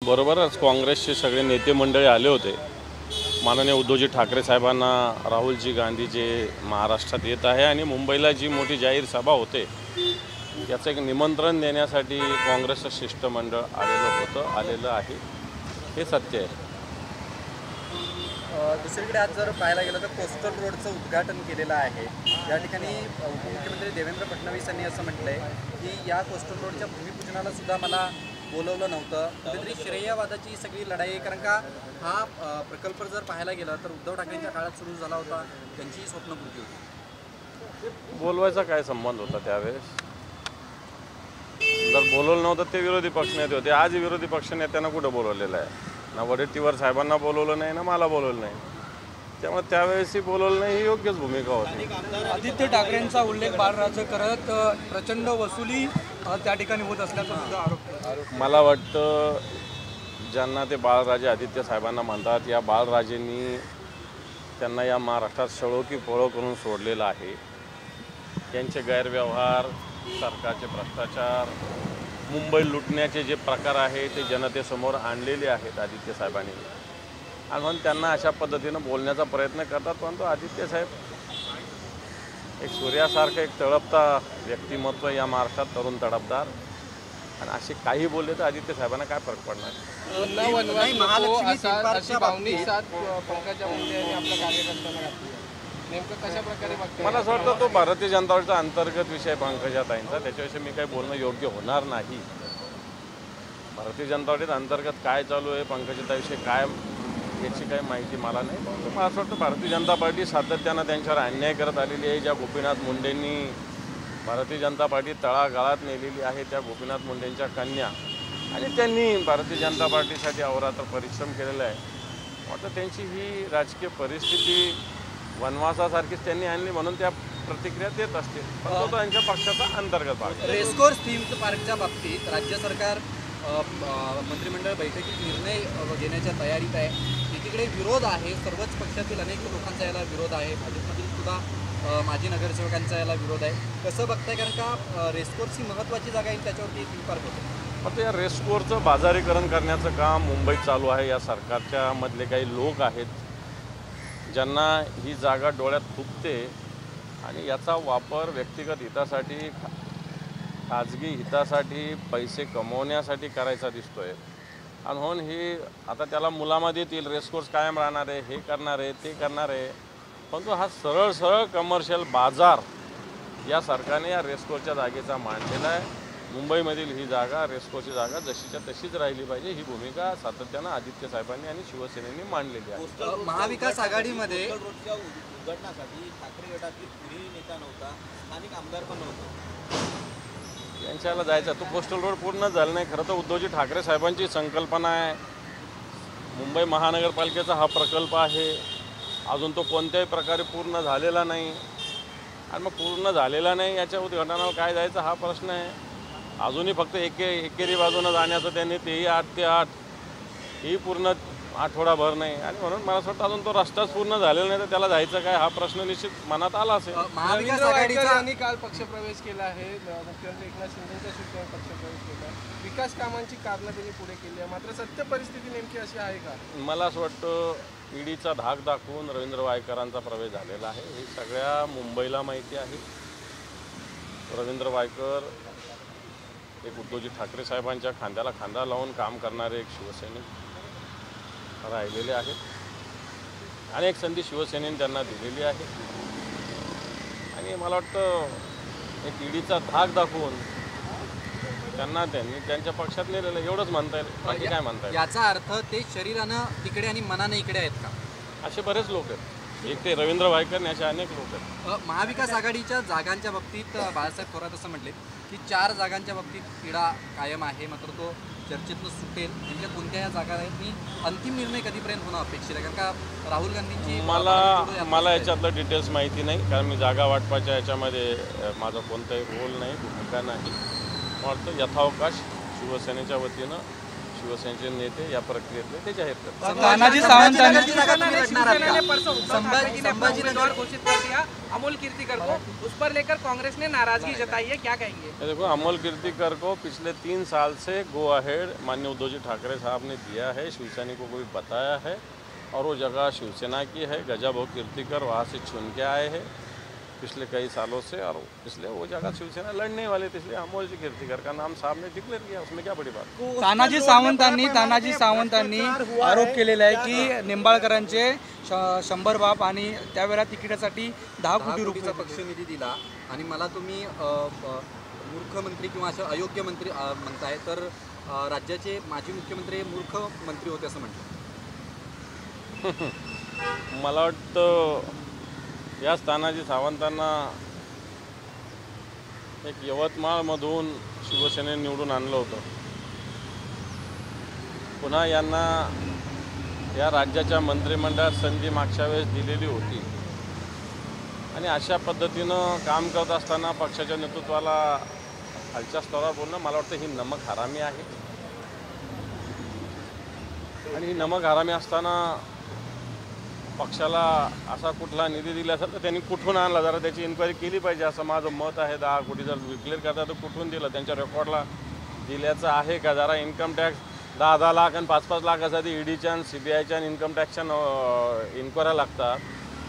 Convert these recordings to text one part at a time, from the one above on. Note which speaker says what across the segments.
Speaker 1: बरोबरच काँग्रेसचे सगळे नेते मंडळी आले होते. माननीय उद्धवजी ठाकरे साहेबांना राहुलजी गांधी जे महाराष्ट्रात येत आहे आणि मुंबईला जी मोठी जाहीर सभा होते याचं एक निमंत्रण देण्यासाठी काँग्रेसचं शिष्टमंडळ आलेलं आहे. हे सत्य आहे.
Speaker 2: दुसरीकडे आज जर पाहायला गेलं तर कोस्टल रोडचं उद्घाटन केलेलं आहे. या ठिकाणी उपमुख्यमंत्री देवेंद्र फडणवीस यांनी असं म्हटलं आहे की या कोस्टल रोडच्या भूमिपूजनाला सुद्धा मला बोलवलं नव्हतं. कुठेतरी श्रेयवादाची सगळी लढाई आहे, कारण का हा प्रकल्प जर पाहायला गेला तर उद्धव ठाकरेंच्या काळात सुरू झाला होता, त्यांचीही स्वप्नपूर्ती होती.
Speaker 1: बोलवायचा काय संबंध होता त्यावेळेस? जर बोलवलं नव्हतं ते विरोधी पक्षनेते होते. आज विरोधी पक्षनेत्यांना कुठं बोलवलेलं आहे? ना वडेट्टीवार साहेबांना बोलवलं नाही, ना मला बोलवलं नाही. त्यामुळे त्यावेळेसही बोलवलं नाही ही योग्यच भूमिका होती.
Speaker 3: आदित्य ठाकरेंचा उल्लेख बाळराजे करत प्रचंड वसुली त्या ठिकाणी होत असल्याचा सुद्धा आरोप.
Speaker 1: मला वाटतं ज्यांना ते बाळराजे आदित्य साहेबांना म्हणतात, या बाळराजेंनी त्यांना या महाराष्ट्रात सळो की पळो करून सोडलेलं आहे. त्यांचे गैरव्यवहार, सरकारचे भ्रष्टाचार, मुंबई लुटण्याचे जे प्रकार आहे ते जनतेसमोर आणलेले आहेत आदित्य साहेबांनी. आणि म्हणून त्यांना अशा पद्धतीनं बोलण्याचा प्रयत्न करतात. परंतु आदित्य साहेब एक सूर्यासारखं एक तळपता व्यक्तिमत्व या महाराष्ट्रात, तरुण तडफदार, आणि असे काही बोलले तर आदित्य साहेबांना काय फरक पडणार? मला असं वाटतं तो भारतीय जनता पार्टीचा अंतर्गत विषय पंकजाताईंचा, त्याच्याविषयी मी काही बोलणं योग्य होणार नाही. भारतीय जनता पार्टीत अंतर्गत काय चालू आहे, पंकजाताईविषयी काय, याची काही माहिती मला नाही. मला असं वाटतं भारतीय जनता पार्टी सातत्यानं त्यांच्यावर अन्याय करत आलेली आहे. ज्या गोपीनाथ मुंडेंनी भारतीय जनता पार्टी तळागाळात नेलेली आहे, त्या गोपीनाथ मुंडेंच्या कन्या, आणि त्यांनी भारतीय जनता पार्टीसाठी अहोरात्र परिश्रम केलेला आहे. वाटतं त्यांची ही राजकीय परिस्थिती वनवासासारखीच त्यांनी आणली, म्हणून त्या प्रतिक्रिया देत असतील. पण तो त्यांच्या पक्षाचा अंतर्गत भाग.
Speaker 2: रेसकोर्स थीम पार्कच्या बाबतीत राज्य सरकार मंत्रिमंडळ बैठकीत निर्णय घेण्याच्या तयारीत आहे. एकीकडे विरोध आहे, सर्वच पक्षातील अनेक लोकांचा याला विरोध आहे, भाजपमधील सुद्धा माजी नगरसेवकांचा याला विरोध आहे. कसं बघताय, कारण का रेसकोर्स ही महत्त्वाची जागा आहे, त्याच्यावरती थीम पार्क होतं.
Speaker 1: आता या रेसकोर्सचं बाजारीकरण करण्याचं काम मुंबईत चालू आहे. या सरकारच्या मधले काही लोक आहेत ज्यांना ही जागा डोळ्यात खुपते आणि याचा वापर व्यक्तिगत हितासाठी, खाजगी हितासाठी, पैसे कमवण्यासाठी करायचा दिसतोय. आणि म्हणून ही आता त्याला मुलामध्ये येतील, रेसकोर्स कायम राहणार आहे, हे करणार आहे, ते करणार आहे. परंतु हा सरळ कमर्शियल बाजार या सरकारने या रेसकोर्सच्या जागेचा मांडलेला आहे. मुंबईमधील ही जागा, रेसकोर्सची जागा जशीच्या तशीच राहिली पाहिजे, ही भूमिका सातत्यानं आदित्य साहेबांनी आणि शिवसेनेने मांडलेली आहे.
Speaker 2: महाविकास आघाडीमध्ये
Speaker 4: उद्घाटनासाठी ठाकरे गटातील कुणीही नेता नव्हता, स्थानिक आमदार पण नव्हता.
Speaker 1: यांच्याला जायचं, तो कोस्टल रोड पूर्ण झाला नाही. खरं तर उद्धवजी ठाकरे साहेबांची संकल्पना आहे. मुंबई महानगरपालिकेचा हा प्रकल्प आहे, अजून तो कोणत्याही प्रकारे पूर्ण झालेला नाही. आणि मग पूर्ण झालेला नाही याच्या उद्घाटनाला काय जायचं हा प्रश्न आहे. अजूनही फक्त एकेरी बाजूनं जाण्याचं त्यांनी तेही 8 ते 8 ही पूर्ण आठवडाभर नाही. आणि म्हणून मला असं वाटतं अजून तो रस्ताच पूर्ण झालेला नाही, तर त्याला जायचं काय हा प्रश्न निश्चित मनात आला असेल.
Speaker 3: महाविकास आघाडीचा काल पक्षप्रवेश केला आहे. मुख्यमंत्री एकनाथ शिंदेच्या सूचनेवर पक्षप्रवेश केला. विकास कामांची कारणं त्यांनी पुढे केली आहे, मात्र सत्य परिस्थिती नेमकी अशी आहे का? मला
Speaker 1: असं वाटतं ईडीचा धाक दाखवून रवींद्र वायकरांचा प्रवेश झालेला आहे, हे सगळ्या मुंबईला माहिती आहे. रवींद्र वायकर एक उद्धवजी ठाकरे साहेबांच्या खांद्याला खांदा लावून काम करणारे एक शिवसैनिक राहिलेले आहेत. अनेक संधी शिवसेनेने त्यांना दिलेली आहे. आणि मला वाटतं एक ईडीचा धाक दाखवून त्यांनी त्यांच्या पक्षात नेलेलं, एवढंच म्हणता येईल, बाकी काय म्हणता येईल.
Speaker 2: याचा अर्थ ते शरीरानं तिकडे आणि मनानं इकडे आहेत का?
Speaker 1: असे बरेच लोक आहेत. एक ते रवींद्र वायकर असे अनेक लोक आहेत.
Speaker 2: महाविकास आघाडीच्या जागांच्या बाबतीत बाळासाहेब थोरात असं म्हटले की 4 जागांच्या बाबतीत तिढा कायम आहे, मात्र तो चर्चेतनं सुटेल. म्हणजे कोणत्या या जागा आहेत आणि अंतिम निर्णय कधीपर्यंत होणं अपेक्षित आहे? कारण का राहुल गांधींची
Speaker 1: मला याच्यातलं डिटेल्स माहिती नाही, कारण मी जागा वाटपाच्या याच्यामध्ये माझा कोणताही रोल नाही, भूमिका नाही. मला वाटतं यथावकाश शिवसेनेच्या वतीनं शिवसेनेचे नेते या प्रक्रियेतले ते जाहीर करतात.
Speaker 5: तानाजी सावंतांनी
Speaker 6: उम्मीदवार घोषित कर दिया अमोल कीर्तिकर को, उस पर लेकर कांग्रेस ने नाराजगी जताई है, क्या कहेंगे?
Speaker 1: देखो, अमोल कीर्तिकर को पिछले 3 साल से गो अहेड माननीय उद्धव जी ठाकरे साहब ने दिया है, शिवसेना को भी बताया है और वो जगह शिवसेना की है. गजाभाऊ कीर्तिकर वहाँ से चुन के आए हैं पिछले कई सालों से और इसलिए वो जगह शिवसेना लड़ने वाले थे, इसलिए अमोल जी कीर्तिकर का नाम साहब ने डिक्लेअर किया. उसमें क्या बड़ी बात.
Speaker 5: तानाजी सावंतांनी आरोप केलेला आहे की निंबाळकरांचे 100 बाप आणि त्यावेळेला तिकिटासाठी 10 कोटी रुपये
Speaker 2: पक्षनिधी दिला आणि मला तुम्ही मूर्ख मंत्री किंवा असं अयोग्य मंत्री म्हणताय, तर राज्याचे माजी मुख्यमंत्री मूर्ख मंत्री होते असं म्हटलं.
Speaker 1: मला वाटतं याच तानाजी सावंतांना एक यवतमाळमधून शिवसेनेने निवडून आणलं होतं. पुन्हा यांना या राज्याच्या मंत्रिमंडळात संधी मागच्या वेळेस दिलेली होती आणि अशा पद्धतीनं काम करत असताना पक्षाच्या नेतृत्वाला खालच्या स्तरावर बोलणं मला वाटतं ही नमक हरामी आहे. आणि ही नमक हरामी असताना पक्षाला असा कुठला निधी दिला असेल तर त्यांनी कुठून आणला, जरा त्याची इन्क्वायरी केली पाहिजे असं माझं मत आहे. 10 कोटी जर डिक्लेअर करतात तर कुठून दिलं, त्यांच्या रेकॉर्डला दिल्याचं आहे का. जरा इन्कम टॅक्स 10-10 लाख आणि 5-5 लाखासाठी ईडीच्या आणि CBIच्या आणि इन्कम टॅक्सच्या इन्क्वायऱ्या लागतात.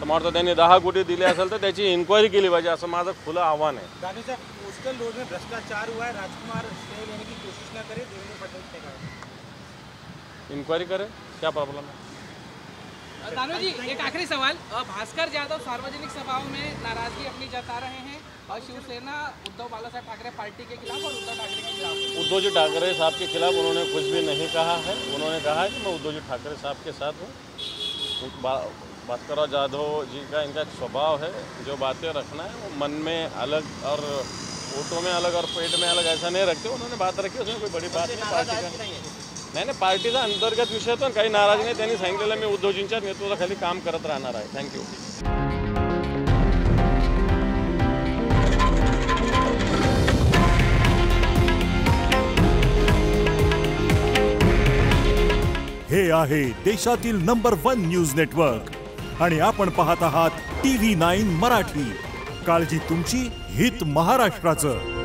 Speaker 1: तर मला वाटतं त्यांनी 10 कोटी दिले असेल तर त्याची इन्क्वायरी केली पाहिजे असं माझं खुलं आव्हान आहे.
Speaker 4: पोस्टल रोड में भ्रष्टाचार हुआ है, राजकुमार सिंह लेने की कोशिश न करे, देवेंद्र फडणवीस ने कहा.
Speaker 1: इंक्वायरी करे, क्या प्रॉब्लम है.
Speaker 6: दानू जी, एक आखिरी सवाल. भास्कर यादव सार्वजनिक सभाओं में नाराजगी अपनी जता रहे हैं और शिवसेना उद्धव बालासाहेब ठाकरे पार्टी के खिलाफ और उद्धव ठाकरे के खिलाफ.
Speaker 1: उद्धव जी ठाकरे साहब के खिलाफ उन्होंने कुछ भी नहीं कहा है. उन्होंने कहा है कि मैं उद्धव जी ठाकरे साहब के साथ हूँ. भास्कर जाधव जी का इनका स्वभाव है, जो बातें रखना है वो मन में अलग और वोटों में अलग और पेट में अलग ऐसा नहीं रखते. उन्होंने बात रखी, उसमें कोई बड़ी बात नहीं. पार्टी का नाही, पार्टीचा अंतर्गत विषय तो काही नाराजी नाही. त्यांनी सांगितलेलं मी उद्धवजींच्या नेतृत्वाखाली काम करत राहणार आहे. थँक्यू.
Speaker 7: हे आहे देशातील नंबर 1 न्यूज नेटवर्क आणि आपण पाहत आहात TV9 मराठी. काळजी तुमची, हित महाराष्ट्राचं.